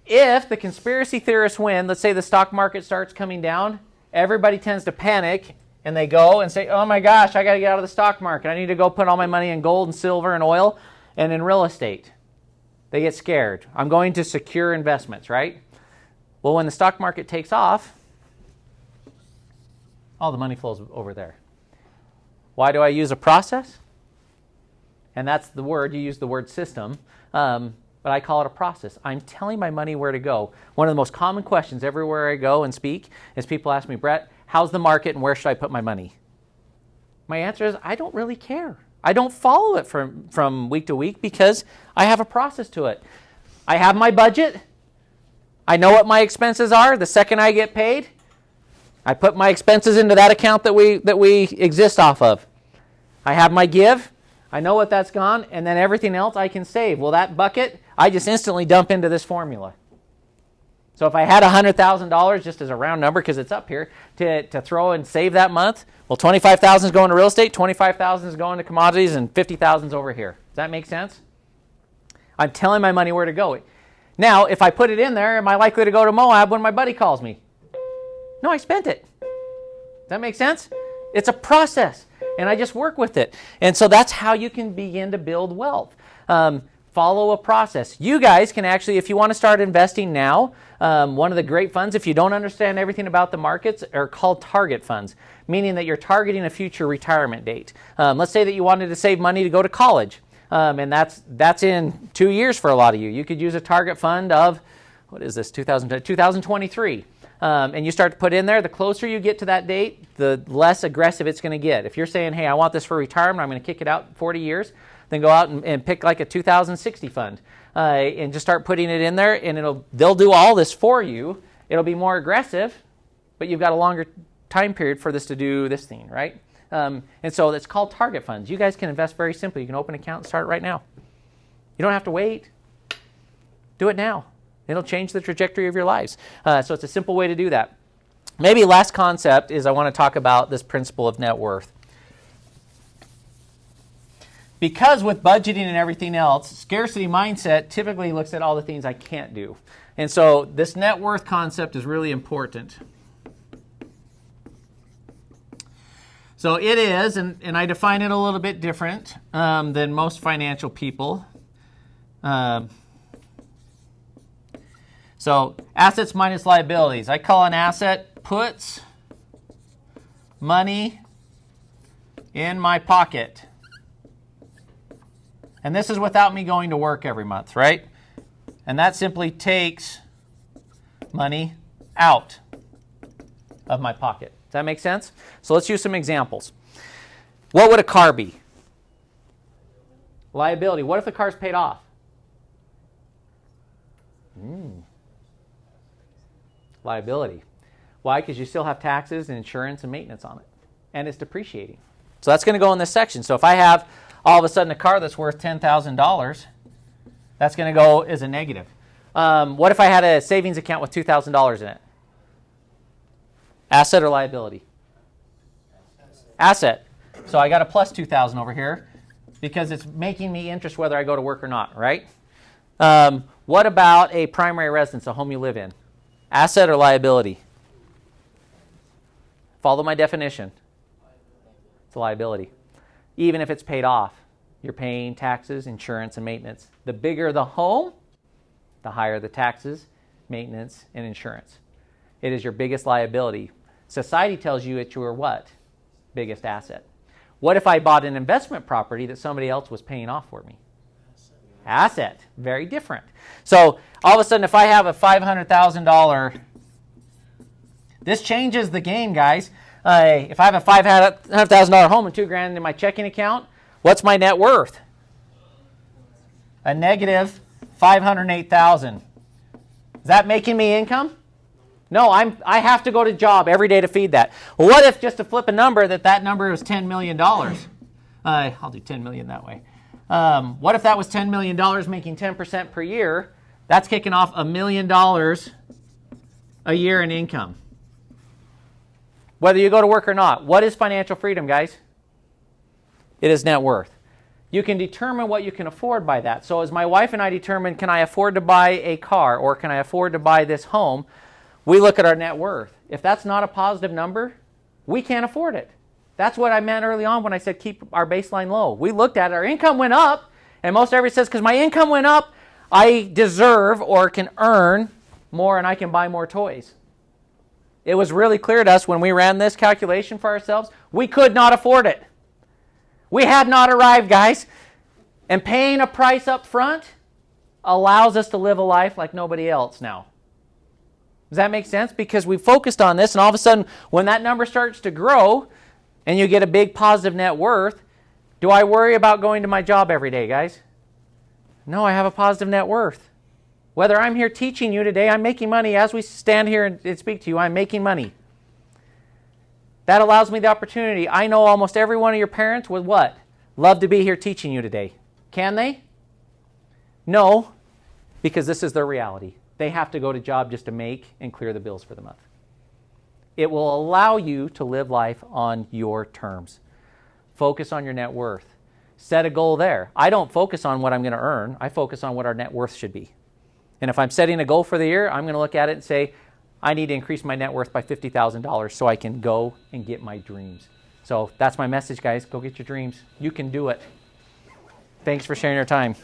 if the conspiracy theorists win, let's say the stock market starts coming down, everybody tends to panic and they go and say, oh my gosh, I got to get out of the stock market. I need to go put all my money in gold and silver and oil and in real estate. They get scared. I'm going to secure investments, right? Well, when the stock market takes off, all the money flows over there. Why do I use a process? And that's the word, you use the word system, but I call it a process. I'm telling my money where to go. One of the most common questions everywhere I go and speak is people ask me, Brett, how's the market and where should I put my money? My answer is, I don't really care. I don't follow it from week to week because I have a process to it. I have my budget. I know what my expenses are. The second I get paid, I put my expenses into that account that we exist off of. I have my give. I know what that's gone, and then everything else I can save. Well, that bucket, I just instantly dump into this formula. So if I had $100,000, just as a round number, because it's up here, to throw and save that month, well, $25,000 is going to real estate, $25,000 is going to commodities, and $50,000 is over here. Does that make sense? I'm telling my money where to go. Now, if I put it in there, am I likely to go to Moab when my buddy calls me? No, I spent it. Does that make sense? It's a process, and I just work with it. And so that's how you can begin to build wealth. Follow a process. You guys can actually, if you want to start investing now, one of the great funds, if you don't understand everything about the markets, are called target funds, meaning that you're targeting a future retirement date. Let's say that you wanted to save money to go to college, and that's in 2 years for a lot of you. You could use a target fund of, what is this, 2023. And you start to put in there, the closer you get to that date, the less aggressive it's going to get. If you're saying, hey, I want this for retirement, I'm going to kick it out 40 years, then go out and pick like a 2060 fund and just start putting it in there, and they'll do all this for you. It'll be more aggressive, but you've got a longer time period for this to do this thing, right? And so it's called target funds. You guys can invest very simply. You can open an account and start right now. You don't have to wait. Do it now. It'll change the trajectory of your lives. So it's a simple way to do that. Maybe last concept is I want to talk about this principle of net worth. Because with budgeting and everything else, scarcity mindset typically looks at all the things I can't do. And so this net worth concept is really important. So it is, and I define it a little bit different than most financial people. So assets minus liabilities. I call an asset puts money in my pocket. And this is without me going to work every month, right? And that simply takes money out of my pocket. Does that make sense? So let's use some examples. What would a car be? Liability. What if the car's paid off? Liability. Why? Because you still have taxes and insurance and maintenance on it. And it's depreciating. So that's going to go in this section. So if I have all of a sudden a car that's worth $10,000, that's going to go as a negative. What if I had a savings account with $2,000 in it? Asset or liability? Asset. So I got a plus $2,000 over here because it's making me interest whether I go to work or not, right? What about a primary residence, a home you live in? Asset or liability? Follow my definition. It's a liability. Even if it's paid off, you're paying taxes, insurance, and maintenance. The bigger the home, the higher the taxes, maintenance, and insurance. It is your biggest liability. Society tells you it's your what? Biggest asset. What if I bought an investment property that somebody else was paying off for me? Asset. Very different. So all of a sudden, if I have a $500,000, this changes the game, guys. If I have a $500,000 home and $2,000 in my checking account, what's my net worth? A negative $508,000. Is that making me income? No, I have to go to job every day to feed that. Well, what if, just to flip a number, that number is $10 million? I'll do 10 million that way. What if that was $10 million making 10% per year? That's kicking off $1 million a year in income. Whether you go to work or not. What is financial freedom, guys? It is net worth. You can determine what you can afford by that. So as my wife and I determine, can I afford to buy a car or can I afford to buy this home, we look at our net worth. If that's not a positive number, we can't afford it. That's what I meant early on when I said keep our baseline low. We looked at it, our income went up, and most everybody says, because my income went up, I deserve or can earn more and I can buy more toys. It was really clear to us when we ran this calculation for ourselves, we could not afford it. We had not arrived, guys. And paying a price up front allows us to live a life like nobody else now. Does that make sense? Because we focused on this, and all of a sudden, when that number starts to grow and you get a big positive net worth, do I worry about going to my job every day, guys? No, I have a positive net worth. Whether I'm here teaching you today, I'm making money. As we stand here and speak to you, I'm making money. That allows me the opportunity. I know almost every one of your parents would what? Love to be here teaching you today. Can they? No, because this is their reality. They have to go to job just to make and clear the bills for the month. It will allow you to live life on your terms. Focus on your net worth. Set a goal there. I don't focus on what I'm going to earn. I focus on what our net worth should be. And if I'm setting a goal for the year, I'm going to look at it and say, I need to increase my net worth by $50,000 so I can go and get my dreams. So that's my message, guys. Go get your dreams. You can do it. Thanks for sharing your time.